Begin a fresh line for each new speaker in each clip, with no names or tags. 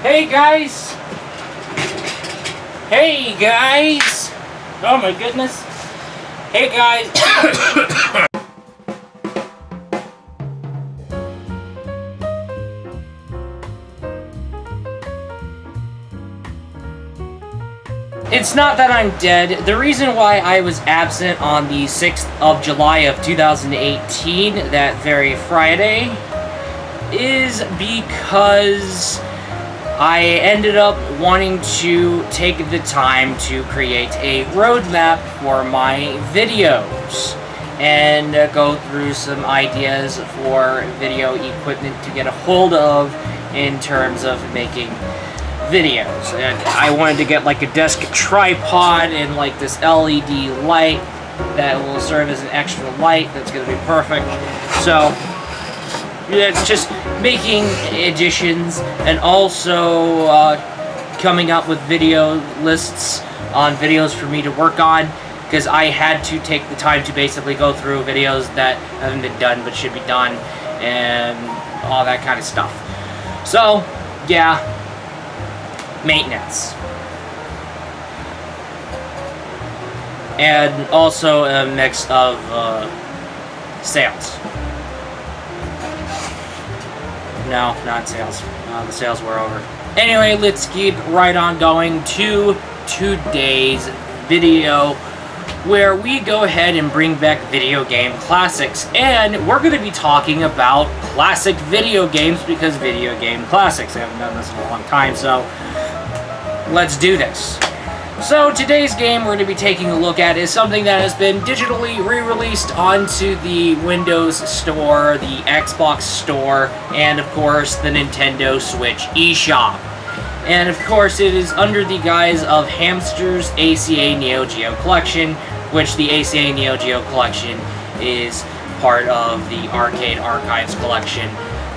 Hey guys! Hey guys! Oh my goodness! Hey guys! It's not that I'm dead. The reason why I was absent on the 6th of July of 2018, that very Friday, is because I ended up wanting to take the time to create a roadmap for my videos and go through some ideas for video equipment to get a hold of in terms of making videos. And I wanted to get like a desk tripod and like this LED light that will serve as an extra light that's going to be perfect. So yeah, it's just making additions and also coming up with video lists on videos for me to work on, because I had to take the time to basically go through videos that haven't been done but should be done and all that kind of stuff. So yeah, maintenance. And also a mix of sales. No, not sales. The sales were over. Anyway, let's keep right on going to today's video, where we go ahead and bring back video game classics. And we're going to be talking about classic video games, because video game classics. I haven't done this in a long time, so let's do this. So today's game we're going to be taking a look at is something that has been digitally re-released onto the Windows Store, the Xbox Store, and of course the Nintendo Switch eShop. And of course it is under the guise of Hamster's ACA Neo-Geo Collection, which the ACA Neo-Geo Collection is part of the Arcade Archives collection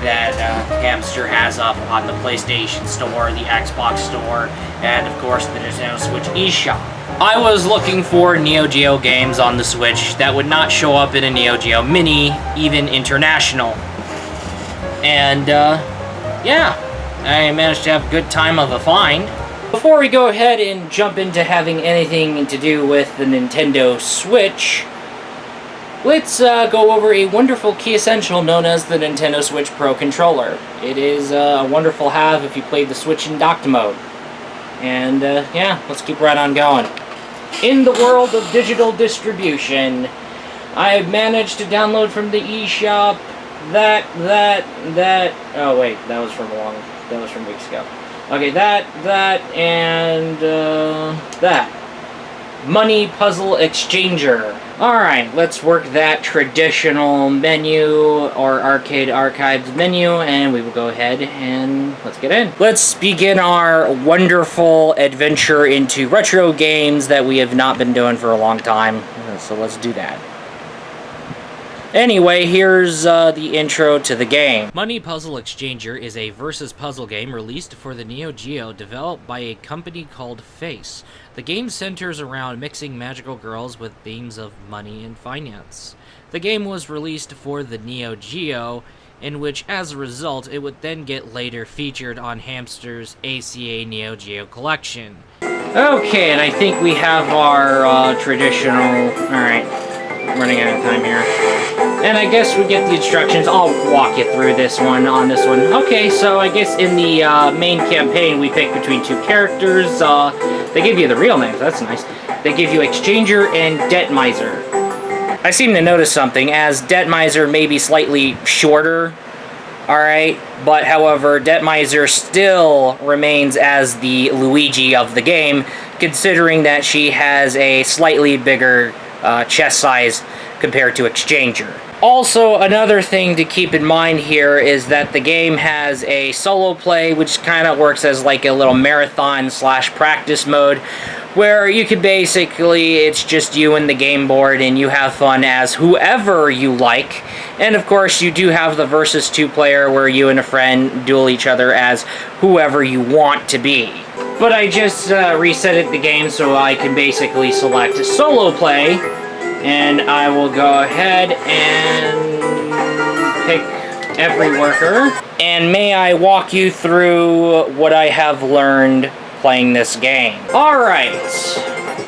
that Hamster has up on the PlayStation Store, the Xbox Store, and of course the Nintendo Switch eShop. I was looking for Neo-Geo games on the Switch that would not show up in a Neo-Geo Mini, even international. And yeah, I managed to have a good time of a find. Before we go ahead and jump into having anything to do with the Nintendo Switch, let's go over a wonderful key essential known as the Nintendo Switch Pro Controller. It is a wonderful have if you played the Switch in docked mode. And yeah, let's keep right on going. In the world of digital distribution, I've managed to download from the eShop that, oh wait, that was from weeks ago. Okay, that, and that. Money Puzzle Exchanger. Alright, let's work that traditional menu, or Arcade Archives menu, and we will go ahead and let's get in. Let's begin our wonderful adventure into retro games that we have not been doing for a long time, so let's do that. Anyway, here's the intro to the game. Money Puzzle Exchanger is a versus puzzle game released for the Neo-Geo, developed by a company called Face. The game centers around mixing magical girls with themes of money and finance. The game was released for the Neo-Geo, in which, as a result, it would then get later featured on Hamster's ACA Neo-Geo Collection. Okay, and I think we have our traditional... Alright, running out of time here. And I guess we get the instructions. I'll walk you through this one on this one. Okay, so I guess in the main campaign we pick between two characters. They give you the real names, that's nice. They give you Exchanger and Debt Miser. I seem to notice something, as Debt Miser may be slightly shorter, alright, but however, Debt Miser still remains as the Luigi of the game, considering that she has a slightly bigger chest size compared to Exchanger. Also, another thing to keep in mind here is that the game has a solo play, which kind of works as like a little marathon / practice mode, where you can basically, it's just you and the game board, and you have fun as whoever you like. And of course, you do have the versus 2 player, where you and a friend duel each other as whoever you want to be. But I just reset the game so I can basically select solo play. And I will go ahead and pick every worker. And may I walk you through what I have learned playing this game. Alright,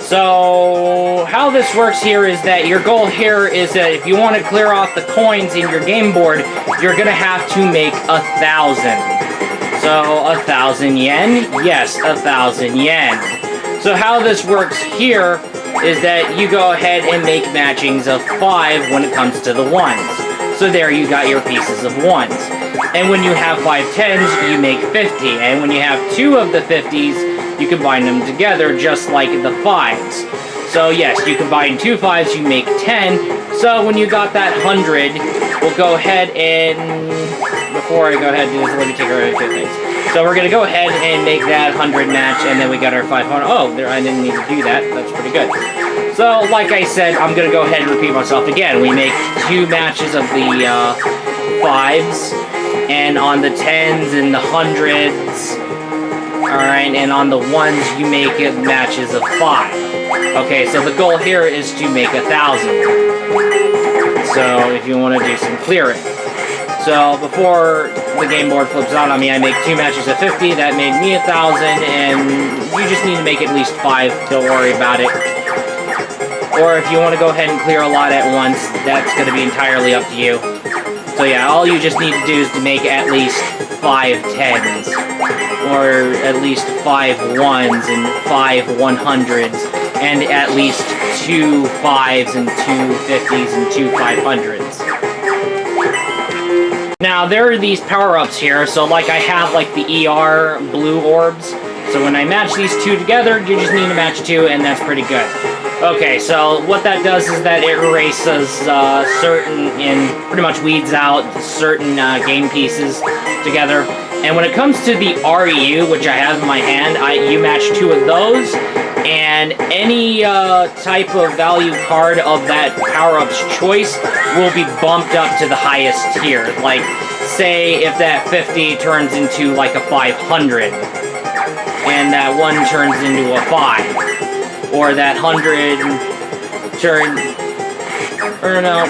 so how this works here is that your goal here is that if you want to clear off the coins in your game board, you're going to have to make 1,000. So, 1,000 yen? Yes, 1,000 yen. So how this works here is that you go ahead and make matchings of 5 when it comes to the ones. So there you got your pieces of ones. And when you have 5 tens, you make 50. And when you have 2 of the 50s, you combine them together just like the 5s. So yes, you combine 2 5s, you make 10. So when you got that 100, we'll go ahead and... Before I go ahead and do this, let me take a look at things. So we're going to go ahead and make that 100 match, and then we got our 500. Oh, there, I didn't need to do that. That's pretty good. So, like I said, I'm going to go ahead and repeat myself again. We make 2 matches of the 5s, and on the 10s and the 100s, alright, and on the 1s, you make it matches of 5. Okay, so the goal here is to make 1,000. So, if you want to do some clearing. So, before the game board flips out on me, I make 2 matches of 50, that made me 1,000, and you just need to make at least 5, don't worry about it. Or if you want to go ahead and clear a lot at once, that's going to be entirely up to you. So yeah, all you just need to do is to make at least 5 10s, or at least 5 1s, and 5 100s, and at least 2 5s, and 2 50s, and 2 500s. Now, there are these power-ups here, so like I have like the ER blue orbs, so when I match these 2 together, you just need to match 2, and that's pretty good. Okay, so what that does is that it erases certain, and pretty much weeds out certain game pieces together. And when it comes to the REU, which I have in my hand, you match 2 of those, and any type of value card of that power-up's choice will be bumped up to the highest tier. Like, say if that 50 turns into like a 500, and that 1 turns into a 5, or that 100 turn, or no,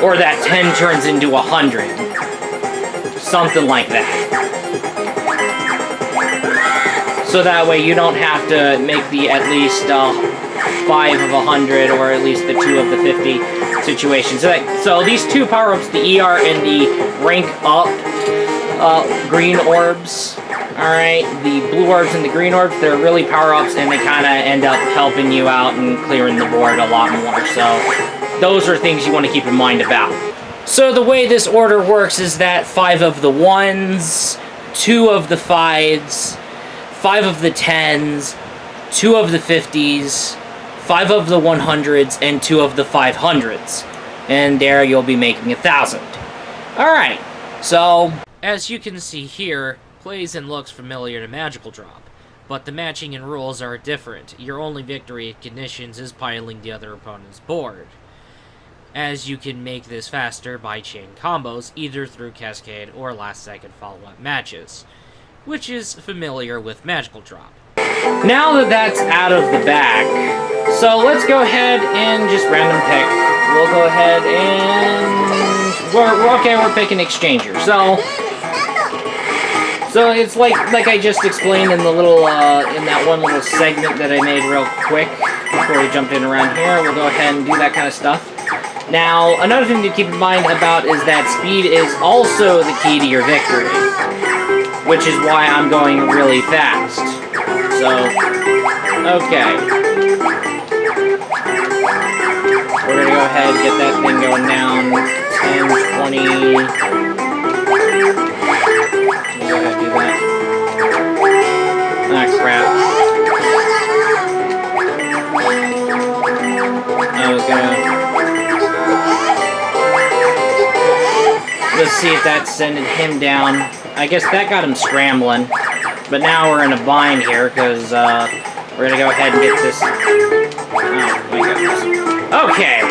or that 10 turns into 100. Something like that. So that way you don't have to make the at least 5 of 100 or at least the 2 of the 50 situation. So these 2 power-ups, the ER and the rank up green orbs, alright, the blue orbs and the green orbs, they're really power-ups and they kind of end up helping you out and clearing the board a lot more. So those are things you want to keep in mind about. So the way this order works is that 5 of the 1s, 2 of the 5s, 5 of the 10s, 2 of the 50s, 5 of the 100s, and 2 of the 500s. And there you'll be making 1,000. Alright, so as you can see here, plays and looks familiar to Magical Drop, but the matching and rules are different. Your only victory conditions is piling the other opponent's board, as you can make this faster by chain combos, either through Cascade or last-second follow-up matches, which is familiar with Magical Drop. Now that that's out of the bag, so let's go ahead and just random pick. We'll go ahead and... we're picking Exchanger. So it's like I just explained in the little, in that one little segment that I made real quick before we jumped in around here. We'll go ahead and do that kind of stuff. Now, another thing to keep in mind about is that speed is also the key to your victory, which is why I'm going really fast. So, okay. We're gonna go ahead and get that thing going down. 10, 20... Go ahead and do that. Ah, crap. I was gonna... Let's see if that's sending him down. I guess that got him scrambling. But now we're in a bind here, because we're going to go ahead and get this... Oh, my goodness. Okay!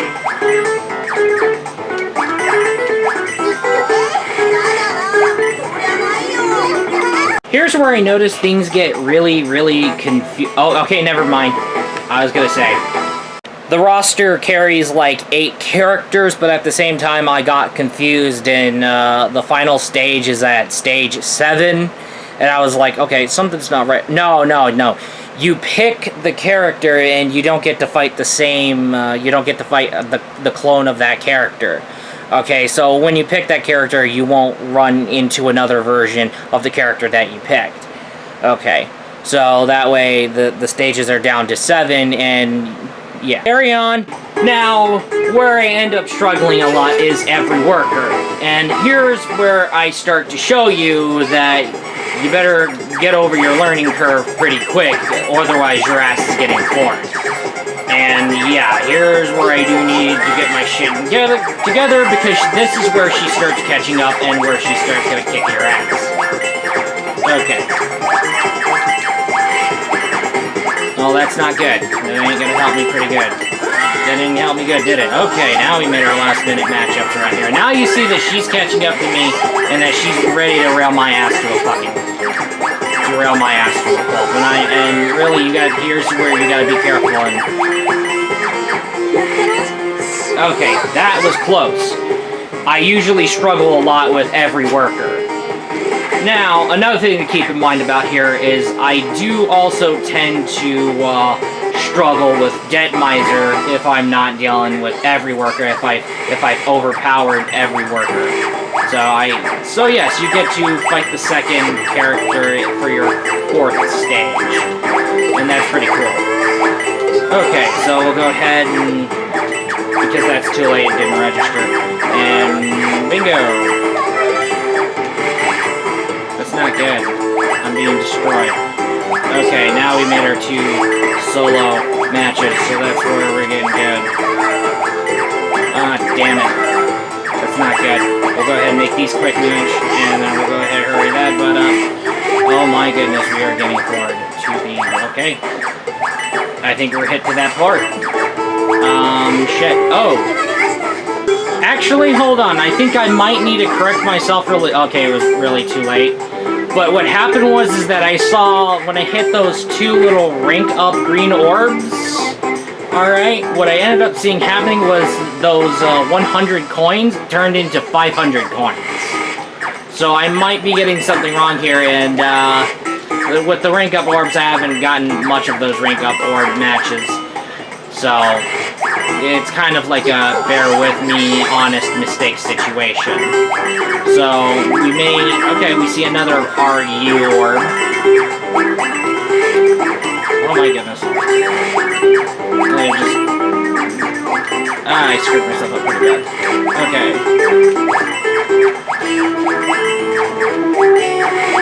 Here's where I notice things get really, really confused. Oh, okay, never mind. I was going to say. the roster carries like 8 characters, but at the same time I got confused, and the final stage is at stage 7, and I was like, okay, something's not right. No. You pick the character, and you don't get to fight the same, you don't get to fight the clone of that character. Okay, so when you pick that character, you won't run into another version of the character that you picked. Okay, so that way the stages are down to 7, and yeah. Carry on. Now, where I end up struggling a lot is every worker. And here's where I start to show you that you better get over your learning curve pretty quick, otherwise your ass is getting floored. And yeah, here's where I do need to get my shit together, because this is where she starts catching up and where she starts gonna kick your ass. Okay. Oh, that's not good. That ain't gonna help me pretty good. That didn't help me good, did it? Okay, now we made our last minute matchups right here. Now you see that she's catching up to me, and that she's ready to rail my ass to a fucking... pulp. And really, here's where you gotta be careful. Okay, that was close. I usually struggle a lot with every worker. Now, another thing to keep in mind about here is I do also tend to struggle with Miser if I'm not dealing with every worker, if I've overpowered every worker. So yes, you get to fight the second character for your 4th stage, and that's pretty cool. Okay, so we'll go ahead and, because that's too late, it didn't register, and bingo! That's not good. I'm being destroyed. Okay, now we made our 2 solo matches, so that's where we're getting good. Ah, damn it. That's not good. We'll go ahead and make these quick moves, and then we'll go ahead and hurry that butt up. Oh my goodness, we are getting forward to the... Okay. I think we're hit to that part. Shit. Oh. Actually, hold on. I think I might need to correct myself really... Okay, it was really too late. But what happened was is that I saw, when I hit those 2 little rank-up green orbs... Alright, what I ended up seeing happening was those 100 coins turned into 500 coins. So I might be getting something wrong here, and with the rank-up orbs, I haven't gotten much of those rank-up orb matches. So it's kind of like a bear-with-me, honest mistake situation. So we may... Okay, we see another RU orb. Oh my goodness. I screwed myself up pretty bad. Okay.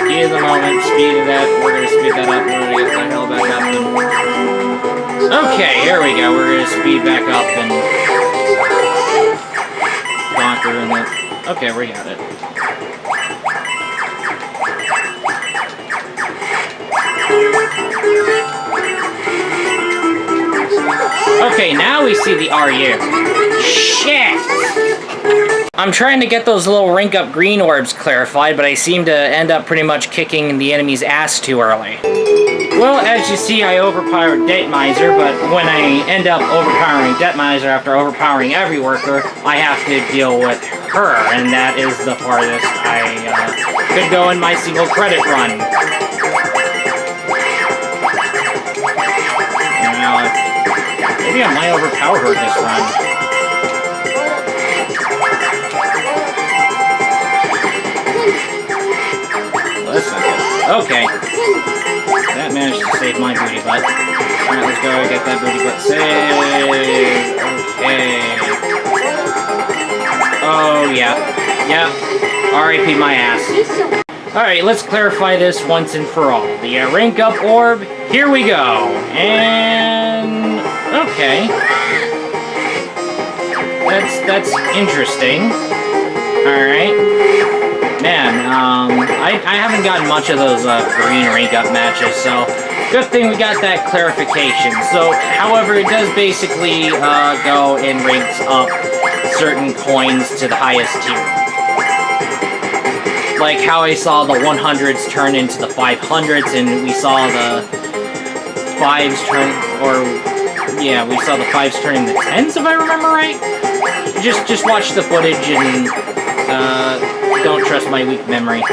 Heat of the moment, speed of that. We're gonna speed that up. We're gonna get the hell back up. Okay, here we go. We're gonna speed back up and conquer and then... Okay, we got it. Okay, now we see the RU. Shit! I'm trying to get those little rank-up green orbs clarified, but I seem to end up pretty much kicking the enemy's ass too early. Well, as you see, I overpowered Miser, but when I end up overpowering Miser after overpowering every worker, I have to deal with her, and that is the farthest I could go in my single credit run. Maybe I might overpower her this run. Well, that's not good. Okay. That managed to save my booty butt. Alright, let's go get that booty butt saved. Okay. Oh, yeah. Yep. R.I.P. my ass. Alright, let's clarify this once and for all. The rank up orb, here we go. And... Okay. That's interesting. Alright. Man, I haven't gotten much of those green rank up matches, so good thing we got that clarification. So, however, it does basically go and ranks up certain coins to the highest tier. Like how I saw the 100s turn into the 500s, and we saw the 5s turn, or yeah, we saw the 5s turning the 10s, if I remember right. Just watch the footage and don't trust my weak memory.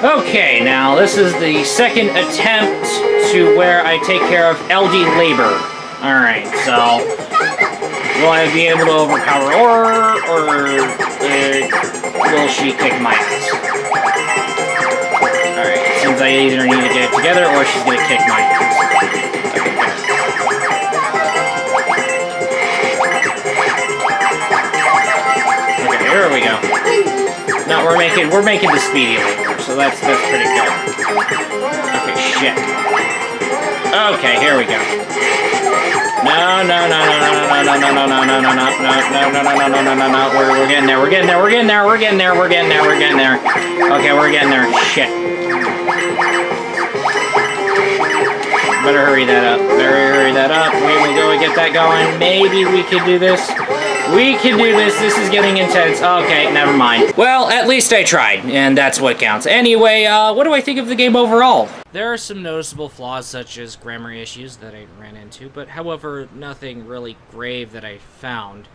Okay, now this is the second attempt to where I take care of LD labor. Alright, so will I be able to overpower her, or will she kick my ass? Alright, it seems I either need to get it together or she's gonna kick my ass. Okay, here we go. No, we're making the speedy labor, so that's pretty good. Okay, shit. Okay, here we go. No. We're getting there. Okay, we're getting there. Shit. Better hurry that up. We will go and get that going. Maybe we could do this. We can do this. This is getting intense. Okay, never mind. Well, at least I tried, and that's what counts. Anyway, what do I think of the game overall? There are some noticeable flaws, such as grammar issues that I ran into, but however, nothing really grave that I found.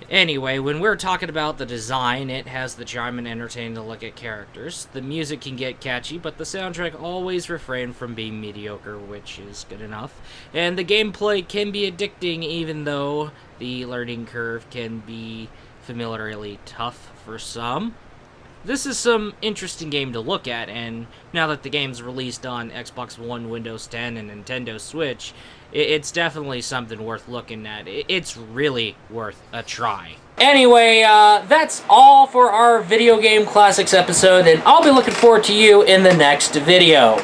Anyway, when we're talking about the design, it has the charm and entertaining to look at characters. The music can get catchy, but the soundtrack always refrained from being mediocre, which is good enough. And the gameplay can be addicting, even though the learning curve can be familiarly tough for some. This is some interesting game to look at, and now that the game's released on Xbox One, Windows 10, and Nintendo Switch, it's definitely something worth looking at. It's really worth a try. Anyway, that's all for our Video Game Classics episode, and I'll be looking forward to you in the next video.